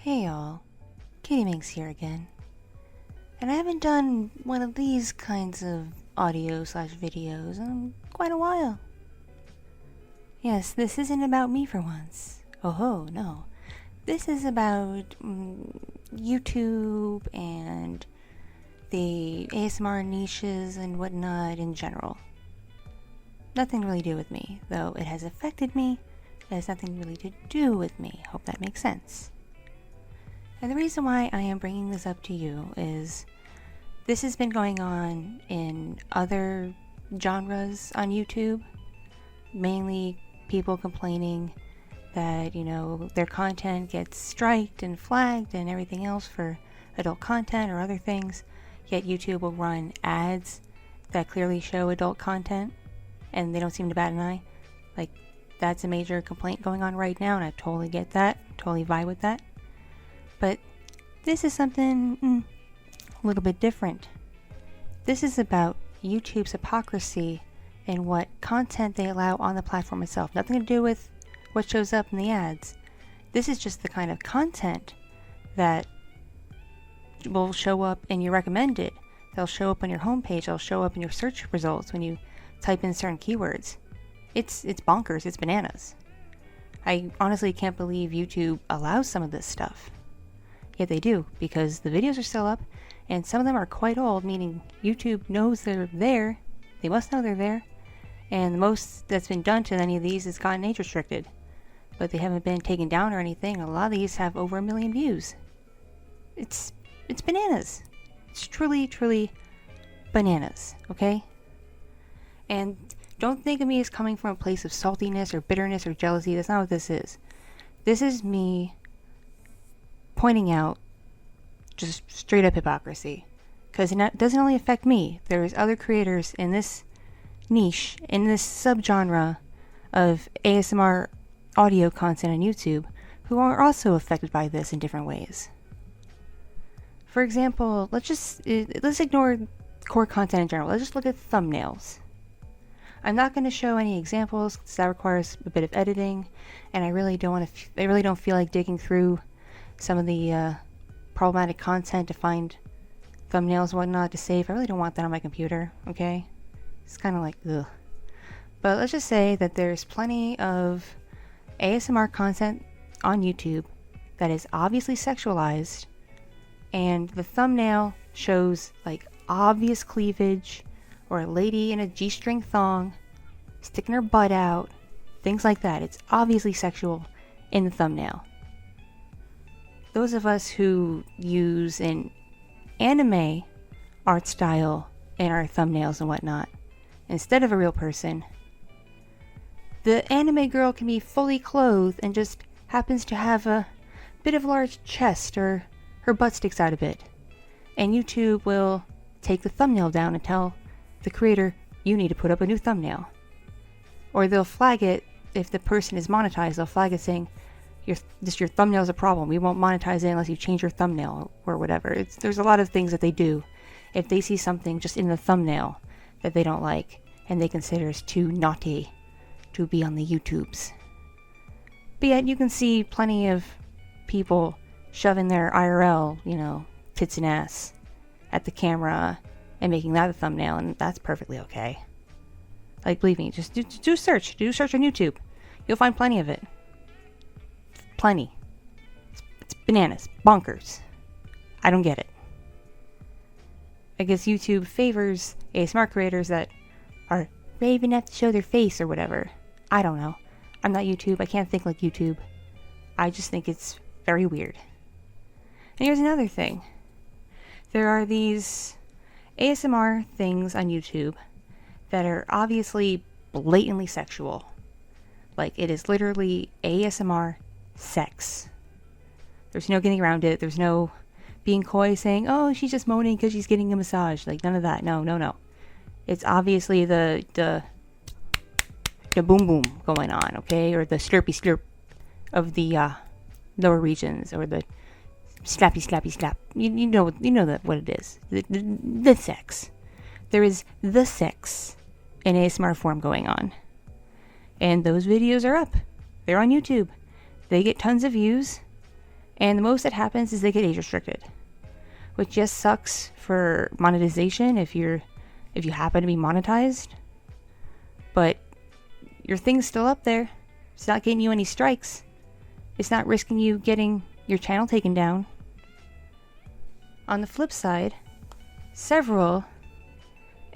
Hey y'all, Kitti Minx here again. And I haven't done one of these kinds of audio/videos in quite a while. Yes, this isn't about me for once. Oh ho, no. This is about YouTube and the ASMR niches and whatnot in general. Nothing really to do with me, though it has affected me. It has nothing really to do with me. Hope that makes sense. And the reason why I am bringing this up to you is this has been going on in other genres on YouTube. Mainly people complaining that, their content gets striked and flagged and everything else for adult content or other things. Yet YouTube will run ads that clearly show adult content and they don't seem to bat an eye. Like, that's a major complaint going on right now, and I totally get that. Totally vibe with that. But this is something a little bit different. This is about YouTube's hypocrisy and what content they allow on the platform itself. Nothing to do with what shows up in the ads. This is just the kind of content that will show up in your recommended. They'll show up on your homepage. They'll show up in your search results when you type in certain keywords. It's bonkers. It's bananas. I honestly can't believe YouTube allows some of this stuff. Yet they do, because the videos are still up, and some of them are quite old, meaning YouTube knows they're there. They must know they're there. And the most that's been done to any of these is gotten age restricted. But they haven't been taken down or anything. A lot of these have over 1 million views. It's bananas. It's truly, truly bananas, okay? And don't think of me as coming from a place of saltiness or bitterness or jealousy. That's not what this is. This is me pointing out just straight up hypocrisy. Because it doesn't only affect me. There's other creators in this niche, in this subgenre of ASMR audio content on YouTube who are also affected by this in different ways. For example, let's ignore core content in general. Let's just look at thumbnails. I'm not going to show any examples because that requires a bit of editing, and I really don't feel like digging through some of the problematic content to find thumbnails and whatnot to save. I really don't want that on my computer, okay? It's kind of like, ugh. But let's just say that there's plenty of ASMR content on YouTube that is obviously sexualized, and the thumbnail shows like obvious cleavage, or a lady in a G-string thong sticking her butt out, things like that. It's obviously sexual in the thumbnail. Those of us who use an anime art style in our thumbnails and whatnot, instead of a real person, the anime girl can be fully clothed and just happens to have a bit of a large chest, or her butt sticks out a bit. And YouTube will take the thumbnail down and tell the creator, you need to put up a new thumbnail. Or they'll flag it, if the person is monetized, they'll flag it saying, your thumbnail is a problem. We won't monetize it unless you change your thumbnail or whatever. There's a lot of things that they do if they see something just in the thumbnail that they don't like and they consider as too naughty to be on the YouTubes. But yet you can see plenty of people shoving their IRL, tits and ass at the camera and making that a thumbnail, and that's perfectly okay. Like, believe me, just do a search. Do a search on YouTube. You'll find plenty of it. Plenty. It's bananas. Bonkers. I don't get it. I guess YouTube favors ASMR creators that are brave enough to show their face or whatever. I don't know. I'm not YouTube. I can't think like YouTube. I just think it's very weird. And here's another thing. There are these ASMR things on YouTube that are obviously blatantly sexual. Like, it is literally ASMR sex. There's no getting around it. There's no being coy saying, oh, she's just moaning because she's getting a massage. Like, none of that. No. It's obviously the boom boom going on, okay? Or the slurpy slurp of the lower regions, or the slappy slappy slap. You know what it is. The sex. There is the sex in ASMR form going on. And those videos are up. They're on YouTube. They get tons of views. And the most that happens is they get age restricted, which just sucks for monetization if you happen to be monetized. But your thing's still up there. It's not getting you any strikes. It's not risking you getting your channel taken down. On the flip side, several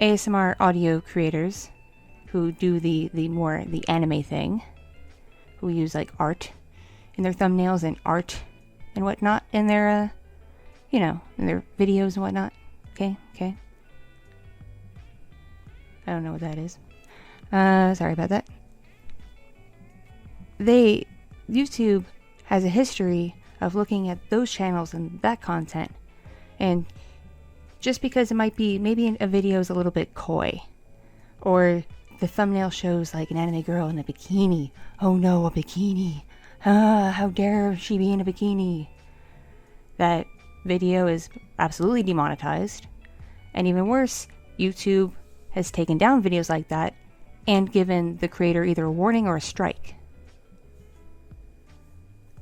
ASMR audio creators who do the anime thing, who use like art in their thumbnails and art and whatnot in their in their videos and whatnot. Okay. I don't know what that is. Sorry about that. YouTube has a history of looking at those channels and that content, and just because it might be, maybe a video is a little bit coy, or the thumbnail shows like an anime girl in a bikini. Oh no, a bikini. How dare she be in a bikini? That video is absolutely demonetized. And even worse, YouTube has taken down videos like that and given the creator either a warning or a strike.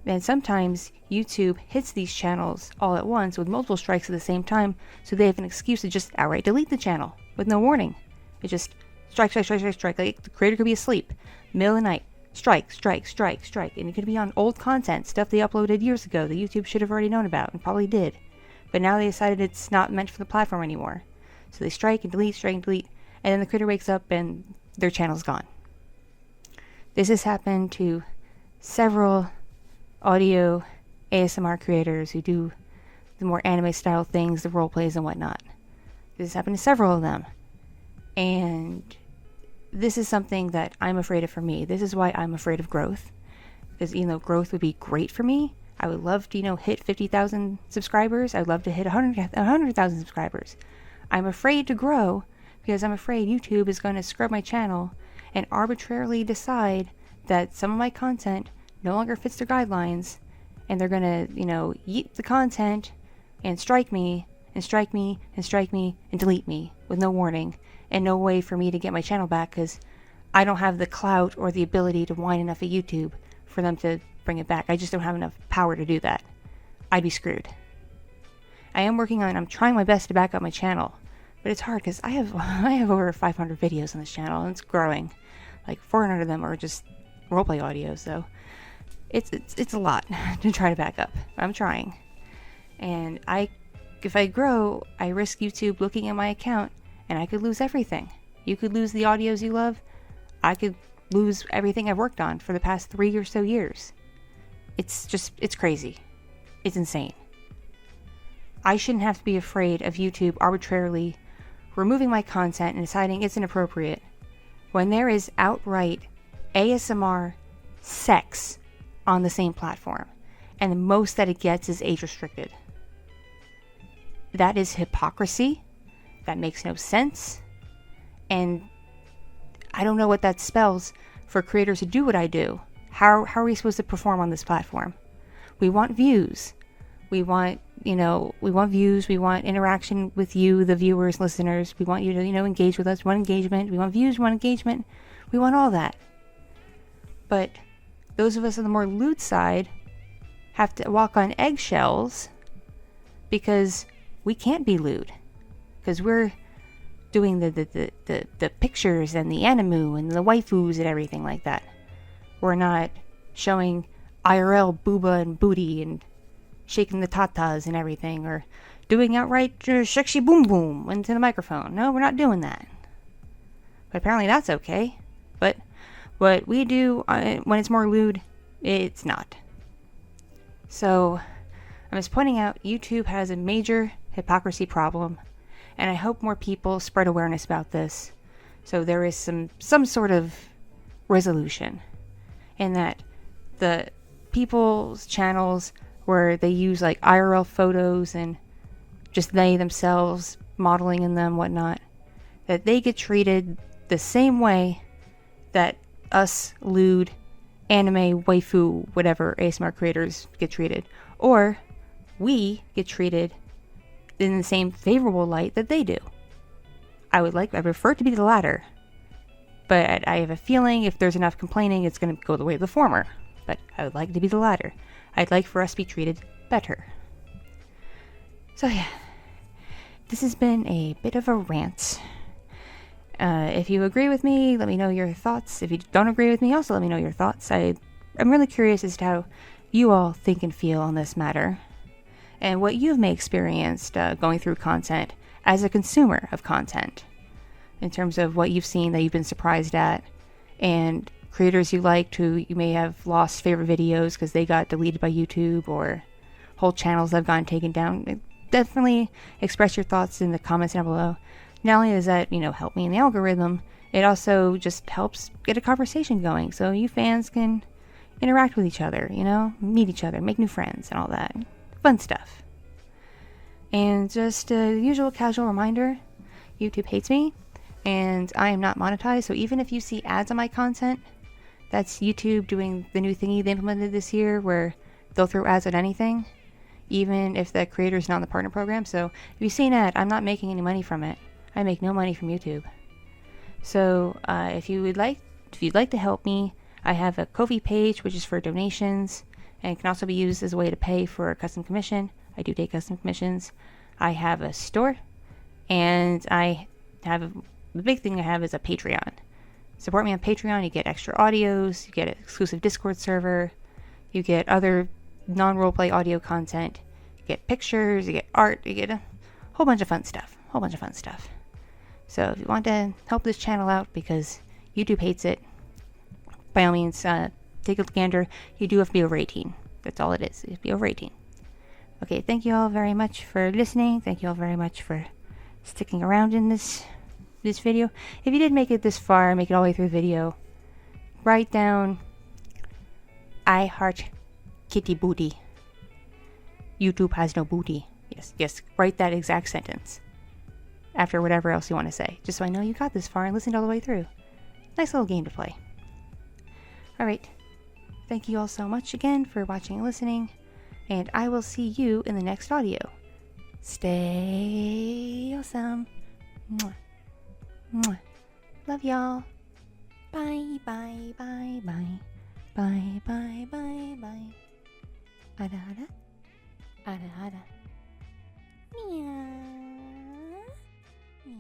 And sometimes YouTube hits these channels all at once with multiple strikes at the same time, so they have an excuse to just outright delete the channel with no warning. It just strike. Like the creator could be asleep, middle of the night, strike. And it could be on old content, stuff they uploaded years ago that YouTube should have already known about and probably did. But now they decided it's not meant for the platform anymore. So they strike and delete, and then the creator wakes up and their channel's gone. This has happened to several audio ASMR creators who do the more anime style things, the role plays and whatnot. This has happened to several of them. And this is something that I'm afraid of for me. This is why I'm afraid of growth. Because, growth would be great for me. I would love to, hit 50,000 subscribers. I'd love to hit 100,000 subscribers. I'm afraid to grow because I'm afraid YouTube is going to scrub my channel and arbitrarily decide that some of my content no longer fits their guidelines, and they're going to, yeet the content and strike me and delete me with no warning and no way for me to get my channel back because I don't have the clout or the ability to whine enough at YouTube for them to bring it back. I just don't have enough power to do that. I'd be screwed. I'm trying my best to back up my channel, but it's hard because I have over 500 videos on this channel and it's growing. Like 400 of them are just roleplay audio, so it's a lot to try to back up. I'm trying. And if I grow, I risk YouTube looking at my account and I could lose everything. You could lose the audios you love. I could lose everything I've worked on for the past 3 or so years. It's crazy. It's insane. I shouldn't have to be afraid of YouTube arbitrarily removing my content and deciding it's inappropriate when there is outright ASMR sex on the same platform, and the most that it gets is age restricted. That is hypocrisy. That makes no sense. And I don't know what that spells for creators who do what I do. How are we supposed to perform on this platform? We want views. We want views. We want interaction with you, the viewers, listeners. We want you to, engage with us. We want engagement. We want views. We want engagement. We want all that. But those of us on the more lewd side have to walk on eggshells because we can't be lewd. Because we're doing the pictures and the anime and the waifus and everything like that. We're not showing IRL booba and booty and shaking the tatas and everything, or doing outright sexy boom boom into the microphone. No, we're not doing that. But apparently that's okay. But what we do when it's more lewd, it's not. So I'm just pointing out YouTube has a major hypocrisy problem, and I hope more people spread awareness about this so there is some sort of resolution, and that the people's channels where they use like IRL photos and just they themselves modeling in them, whatnot, that they get treated the same way that us lewd anime waifu whatever ASMR creators get treated, or we get treated in the same favorable light that they do. I prefer to be the latter, but I have a feeling if there's enough complaining, it's going to go the way of the former. But I would like to be the latter. I'd like for us to be treated better. So yeah, this has been a bit of a rant. If you agree with me, let me know your thoughts. If you don't agree with me, also let me know your thoughts. I'm really curious as to how you all think and feel on this matter, and what you may experienced going through content as a consumer of content, in terms of what you've seen that you've been surprised at, and creators you liked who you may have lost favorite videos because they got deleted by YouTube, or whole channels that have gotten taken down. Definitely express your thoughts in the comments down below. Not only does that, help me in the algorithm, it also just helps get a conversation going so you fans can interact with each other, meet each other, make new friends and all that. Fun stuff. And just a usual casual reminder, YouTube hates me and I am not monetized, so even if you see ads on my content, that's YouTube doing the new thingy they implemented this year where they'll throw ads on anything, even if the creator is not in the partner program. So if you see an ad, I'm not making any money from it. I make no money from YouTube. So if you'd like to help me, I have a Ko-fi page, which is for donations, and it can also be used as a way to pay for a custom commission. I do take custom commissions. I have a store, and the big thing I have is a Patreon. Support me on Patreon, you get extra audios, you get an exclusive Discord server, you get other non-roleplay audio content, you get pictures, you get art, you get a whole bunch of fun stuff. So if you want to help this channel out because YouTube hates it, by all means, take a gander. You do have to be over 18. That's all it is. You have to be over 18. Okay, thank you all very much for listening. Thank you all very much for sticking around in this video. If you did make it this far, make it all the way through the video, write down, I heart kitty booty. YouTube has no booty. Yes, write that exact sentence after whatever else you want to say, just so I know you got this far and listened all the way through. Nice little game to play. Alright, thank you all so much again for watching and listening, and I will see you in the next audio. Stay awesome. Mwah. Mwah. Love y'all. Bye, bye, bye, bye. Bye, bye, bye, bye. Ada, ada. Ada, ada. Meow. Meow.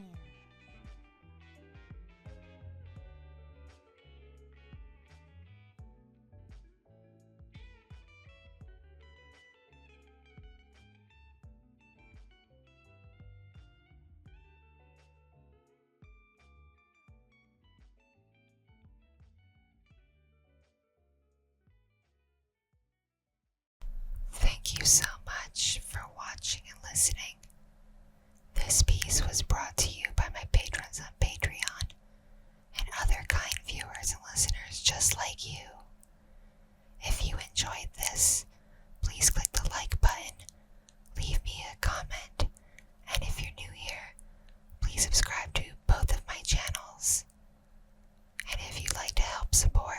Thank you so much for watching and listening. This piece was brought to you by my patrons on Patreon and other kind viewers and listeners just like you. If you enjoyed this, please click the like button, leave me a comment, and if you're new here, please subscribe to both of my channels. And if you'd like to help support